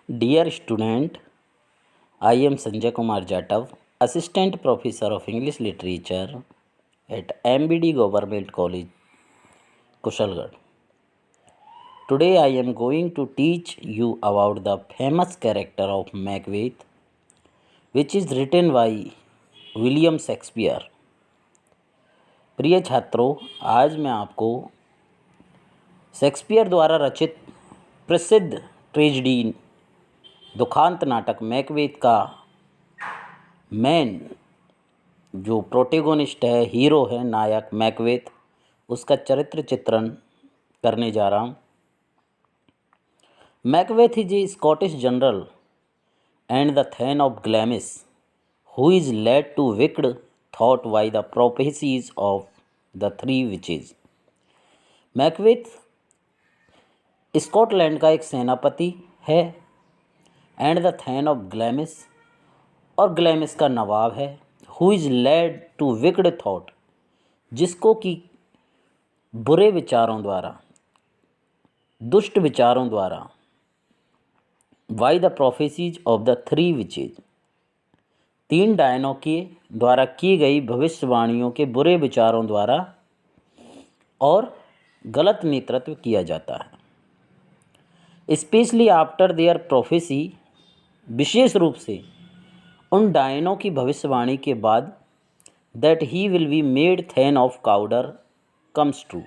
Dear student, I am Sanjay Kumar Jatav, Assistant Professor of English Literature at MBD Government College, Kushalgarh. Today I am going to teach you about the famous character of Macbeth, which is written by William Shakespeare. प्रिय छात्रों, आज मैं आपको Shakespeare द्वारा रचित प्रसिद्ध tragedy दुखांत नाटक Macbeth का मेन जो प्रोटेगोनिस्ट है, हीरो है, नायक मैकबेथ, उसका चरित्र चित्रण करने जा रहा हूँ। Macbeth is a Scottish general and the thane of Glamis who is led to wicked thought by the prophecies of the three witches. Macbeth Scotland का एक सेनापति है and the thane of Glamis, और ग्लैमिस का नवाब है। Who is led to wicked thought, जिसको कि बुरे विचारों द्वारा, दुष्ट विचारों द्वारा, by the prophecies of the three witches, तीन डायनों के द्वारा की गई भविष्यवाणियों के बुरे विचारों द्वारा और गलत नेतृत्व किया जाता है। स्पेशली आफ्टर देयर प्रोफेसी, विशेष रूप से उन डायनों की भविष्यवाणी के बाद, that he will be made thane of Cawdor comes true,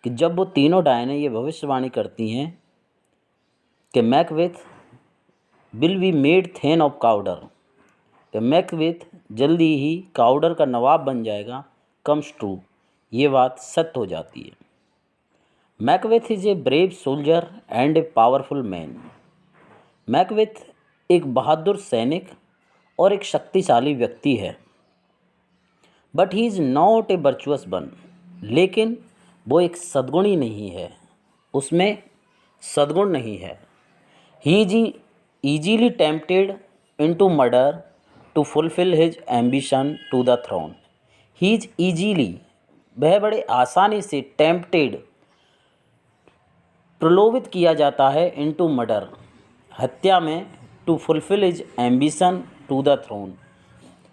कि जब वो तीनों डायनें ये भविष्यवाणी करती हैं कि Macbeth will be made thane of Cawdor, कि मैकबेथ जल्दी ही काउडर का नवाब बन जाएगा, कम्स ट्रू, ये बात सत्य हो जाती है। Macbeth is a brave soldier and a powerful man. Macbeth एक बहादुर सैनिक और एक शक्तिशाली व्यक्ति है। But he is not a virtuous one, लेकिन वो एक सद्गुणी नहीं है, उसमें सद्गुण नहीं है। He is easily tempted into murder to fulfil his ambition to the throne. He is easily, वह बड़े आसानी से, टेम्पटेड, प्रलोभित किया जाता है, इनटू मर्डर, हत्या में, to fulfil his ambition to the throne,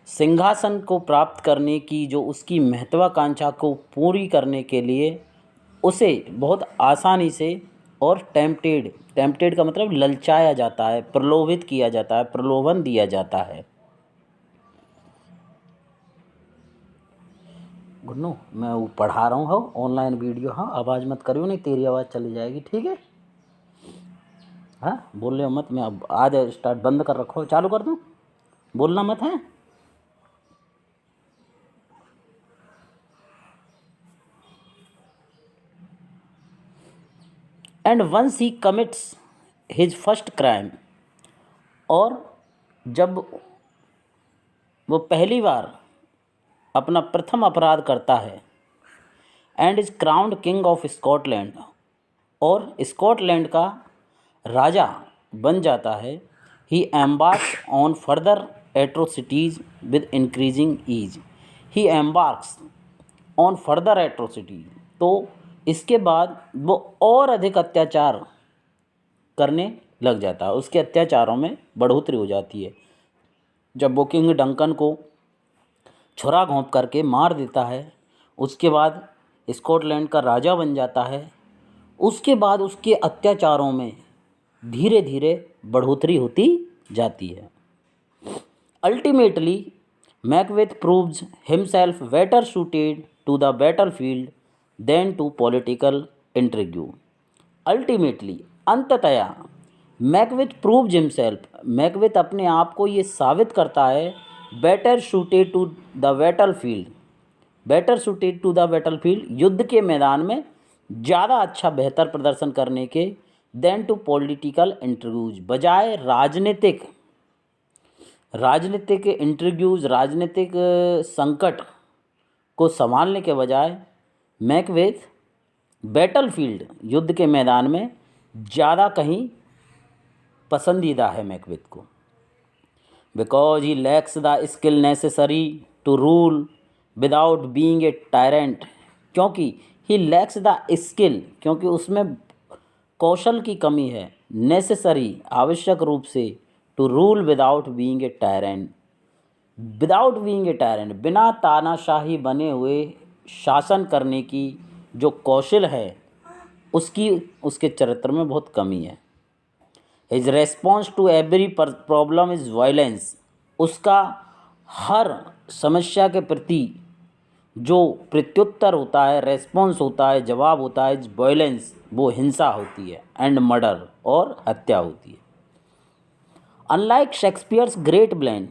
सिंहासन को प्राप्त करने की जो उसकी महत्वाकांक्षा को पूरी करने के लिए उसे बहुत आसानी से और टेम्पटेड का मतलब ललचाया जाता है, प्रलोभित किया जाता है, प्रलोभन दिया जाता है। गुन्नू, मैं वो पढ़ा रहा हूँ ऑनलाइन वीडियो, हाँ आवाज़ मत करियो, नहीं तेरी आवाज़ चली जाएगी, ठीक है? हाँ बोल रहे हो मत, मैं अब आज स्टार्ट बंद कर रखो, चालू कर दूँ, बोलना मत है। And once he commits his first crime, और जब वो पहली बार अपना प्रथम अपराध करता है, and is crowned king of Scotland, और स्कॉटलैंड का राजा बन जाता है, he embarks on further atrocities with increasing ease. He embarks on further atrocities, तो इसके बाद वो और अधिक अत्याचार करने लग जाता है, उसके अत्याचारों में बढ़ोतरी हो जाती है। जब वो किंग डंकन को छुरा घोंप करके मार देता है, उसके बाद स्कॉटलैंड का राजा बन जाता है, उसके बाद उसके अत्याचारों में धीरे धीरे बढ़ोतरी होती जाती है। Ultimately Macbeth proves himself better suited to the battlefield than to political intrigue. Ultimately, अंततया, मैकबेथ प्रूव्स हिमसेल्फ, मैकबेथ अपने आप को ये साबित करता है, better suited to the battlefield, better suited to the battlefield, युद्ध के मैदान में ज़्यादा अच्छा बेहतर प्रदर्शन करने के, देन टू पॉलिटिकल इंटरव्यूज, बजाय राजनीतिक इंटरव्यूज, राजनीतिक संकट को संभालने के बजाय मैकबेथ बैटलफील्ड, युद्ध के मैदान में ज़्यादा कहीं पसंदीदा है मैकबेथ को। Because he lacks the skill necessary to rule without being a tyrant, क्योंकि ही लैक्स द स्किल, क्योंकि उसमें कौशल की कमी है, नेसेसरी आवश्यक रूप से to rule without being a tyrant, without being a tyrant बिना तानाशाही बने हुए शासन करने की जो कौशल है उसकी उसके चरित्र में बहुत कमी है। His response to every problem is violence, उसका हर समस्या के प्रति जो प्रत्युत्तर होता है, रेस्पॉन्स होता है, जवाब होता है, इज वायलेंस, वो हिंसा होती है, एंड मर्डर और हत्या होती है। Unlike Shakespeare's great villain,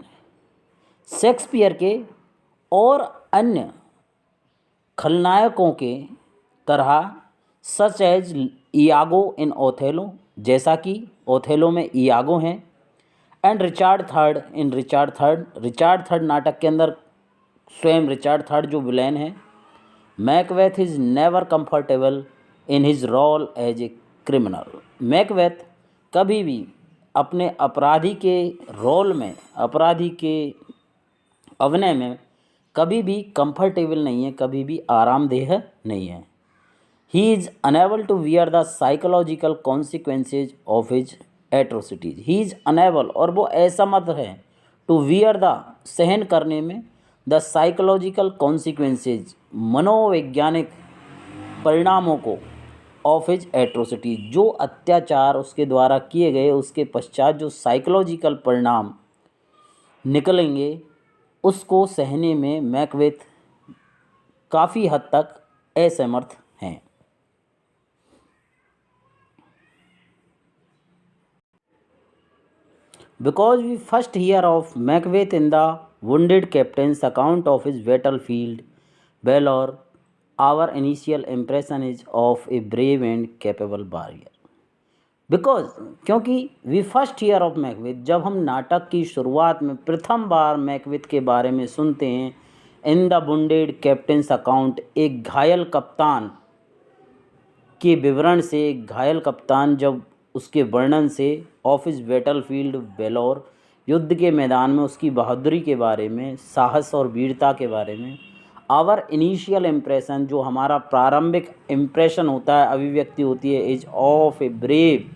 Shakespeare के और अन्य खलनायकों के तरह, such as Iago in Othello, जैसा कि ओथेलो में इयागो हैं, and Richard third in Richard third नाटक के अंदर स्वयं रिचार्ड थर्ड जो विलेन है। Macbeth is never comfortable in his role as a criminal, Macbeth कभी भी अपने अपराधी के रोल में, अपराधी के अभिनय में कभी भी कंफर्टेबल नहीं है, कभी भी आरामदेह नहीं है। He is unable to bear the psychological consequences of his atrocities, he is unable, और वो असमर्थ है, टू वियर द, सहन करने में, द साइकोलॉजिकल कॉन्सिक्वेंसेज, मनोवैज्ञानिक परिणामों को, ऑफ हिज एट्रोसिटी, जो अत्याचार उसके द्वारा किए गए उसके पश्चात जो साइकोलॉजिकल परिणाम निकलेंगे उसको सहने में मैकबेथ काफ़ी हद तक असमर्थ हैं। Because we first hear of Macbeth in the wounded captain's account of his battlefield valor, our initial impression is of a brave and capable warrior. Because क्योंकि we first year of Macbeth, जब हम नाटक की शुरुआत में प्रथम बार Macbeth के बारे में सुनते हैं, in the wounded captains account, एक घायल कप्तान के विवरण से, एक घायल कप्तान जब उसके वर्णन से, ऑफिस बैटल फील्ड वेलोर, युद्ध के मैदान में उसकी बहादुरी के बारे में, साहस और वीरता के बारे में, आवर इनिशियल इम्प्रेशन, जो हमारा प्रारंभिक इम्प्रेशन होता है, अभिव्यक्ति होती है, is of a brave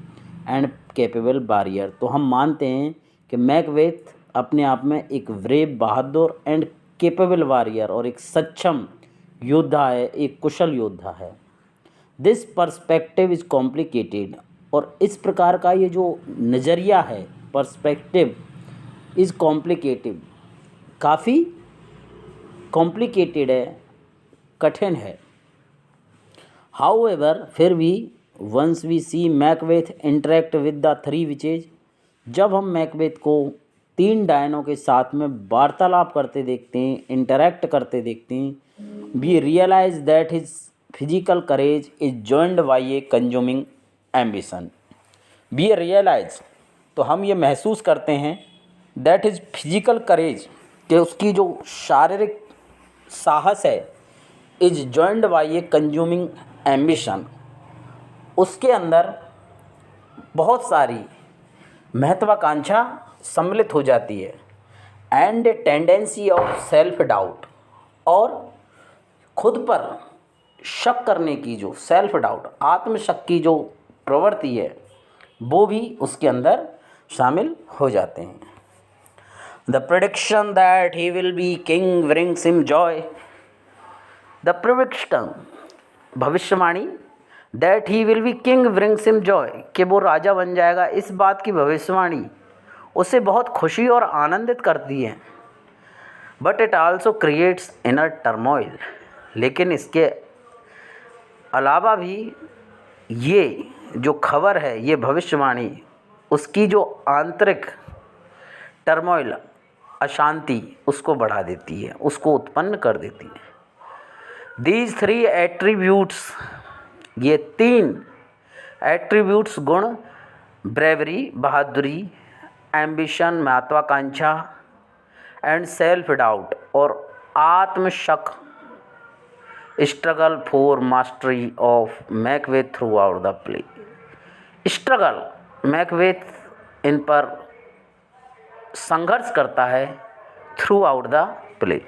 and capable warrior, तो हम मानते हैं कि मैकबेथ अपने आप में एक brave, Bahadur and capable warrior, और एक सक्षम योद्धा है, एक कुशल योद्धा है। दिस पर्सपेक्टिव इज़ कॉम्प्लिकेटेड, और इस प्रकार का ये जो नज़रिया है, पर्सपेक्टिव इज़ कॉम्प्लिकेटेड, काफ़ी कॉम्प्लिकेटेड है, कठिन है। हाउएवर, फिर भी, once we see Macbeth interact with the three witches, जब हम मैकबेथ को तीन डायनों के साथ में वार्तालाप करते देखते हैं, इंटरेक्ट करते देखते हैं, we realise that his physical courage is joined by a consuming ambition. We realise, तो हम ये महसूस करते हैं, दैट इज फिजिकल करेज, कि उसकी जो शारीरिक साहस है, is joined by a consuming ambition, उसके अंदर बहुत सारी महत्वाकांक्षा सम्मिलित हो जाती है, and a tendency of self doubt, और खुद पर शक करने की जो सेल्फ डाउट, आत्मशक की जो प्रवृत्ति है, वो भी उसके अंदर शामिल हो जाते हैं। The prediction that he will be king brings him joy, the prediction, भविष्यवाणी, that he will be king brings him joy, कि वो राजा बन जाएगा, इस बात की भविष्यवाणी उसे बहुत खुशी और आनंदित करती है। But it also creates inner turmoil, लेकिन इसके अलावा भी ये जो खबर है, ये भविष्यवाणी, उसकी जो आंतरिक टर्मोइल, अशांति, उसको बढ़ा देती है, उसको उत्पन्न कर देती है। दीज थ्री एट्रीब्यूट्स, ये तीन एट्रीब्यूट्स, गुण, ब्रेवरी, बहादुरी, एम्बिशन, महत्वाकांक्षा, एंड सेल्फ डाउट, और आत्मशक, struggle for mastery of Macbeth throughout the play, struggle, Macbeth इन पर संघर्ष करता है, throughout the play.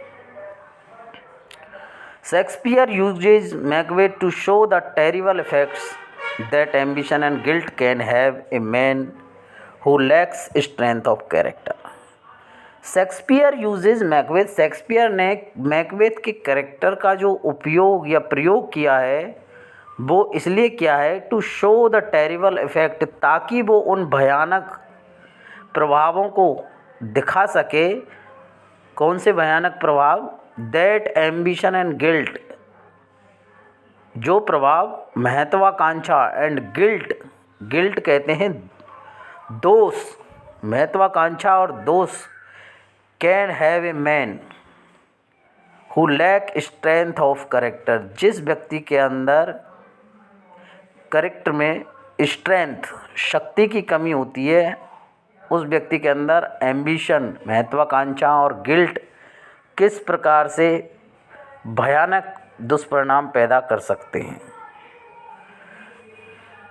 Shakespeare uses Macbeth to show the terrible effects that ambition and guilt can have a man who lacks strength of character. Shakespeare uses Macbeth. Shakespeare ने Macbeth के character का जो उपयोग या प्रयोग किया है वो इसलिए किया है to show the terrible effect, ताकि वो उन भयानक प्रभावों को दिखा सके। कौन से भयानक प्रभाव? दैट एम्बिशन एंड गिल्ट, जो प्रभाव महत्वाकांक्षा एंड गिल्ट, गिल्ट कहते हैं दोष, महत्वाकांक्षा और दोष, can have a man who lack strength of character, जिस व्यक्ति के अंदर करेक्टर में स्ट्रेंथ, शक्ति की कमी होती है, उस व्यक्ति के अंदर एम्बिशन, महत्वाकांक्षा और गिल्ट किस प्रकार से भयानक दुष्परिणाम पैदा कर सकते हैं।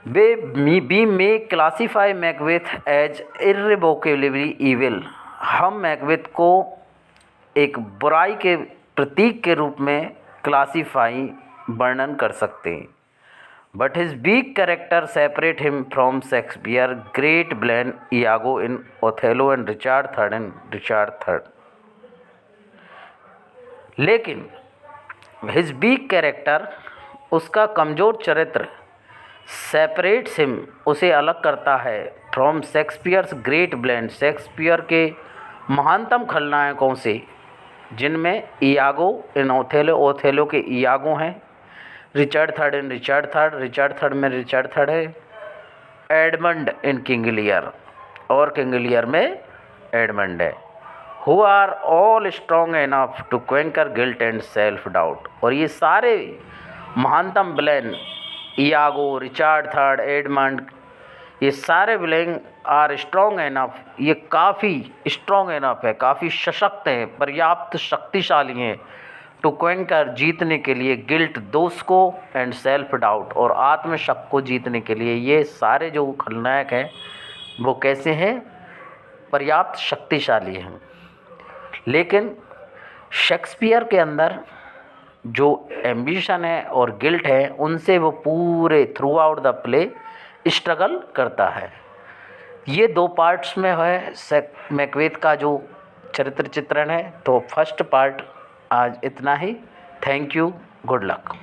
We may classify Macbeth as irrevocably evil, हम मैकबेथ को एक बुराई के प्रतीक के रूप में क्लासीफाई, वर्णन कर सकते हैं। But his weak character separate him from Shakespeare great villain Iago in Othello and Richard third. लेकिन हिज वीक कैरेक्टर, उसका कमज़ोर चरित्र, सेपरेट्स हिम, उसे अलग करता है, from Shakespeare's great villains, Shakespeare के महानतम खलनायकों से, जिनमें इयागो इन ओथेलो, ओथेलो के इयागो हैं, रिचर्ड थर्ड में रिचर्ड थर्ड है, एडमंड इन किंग लियर, और किंग लियर में एडमंड है, who are all strong enough to conquer guilt and self doubt. और ये सारे महानतम villain, Iago, Richard third, Edmund, ये सारे विलेन आर स्ट्रॉन्ग इनफ, ये काफ़ी स्ट्रॉन्ग इनफ है, काफ़ी सशक्त हैं, पर्याप्त शक्तिशाली हैं, टू क्वेंकर, जीतने के लिए, गिल्ट, दोष को, एंड सेल्फ डाउट, और आत्मशक को जीतने के लिए। ये सारे जो खलनायक हैं वो कैसे हैं? पर्याप्त शक्तिशाली हैं। लेकिन शेक्सपियर के अंदर जो एम्बिशन है और गिल्ट है, उनसे वो पूरे through out the play struggle करता है। ये दो पार्ट्स में है मैकबेथ का जो चरित्र चित्रण है। तो फर्स्ट पार्ट आज इतना ही। Thank you, good luck.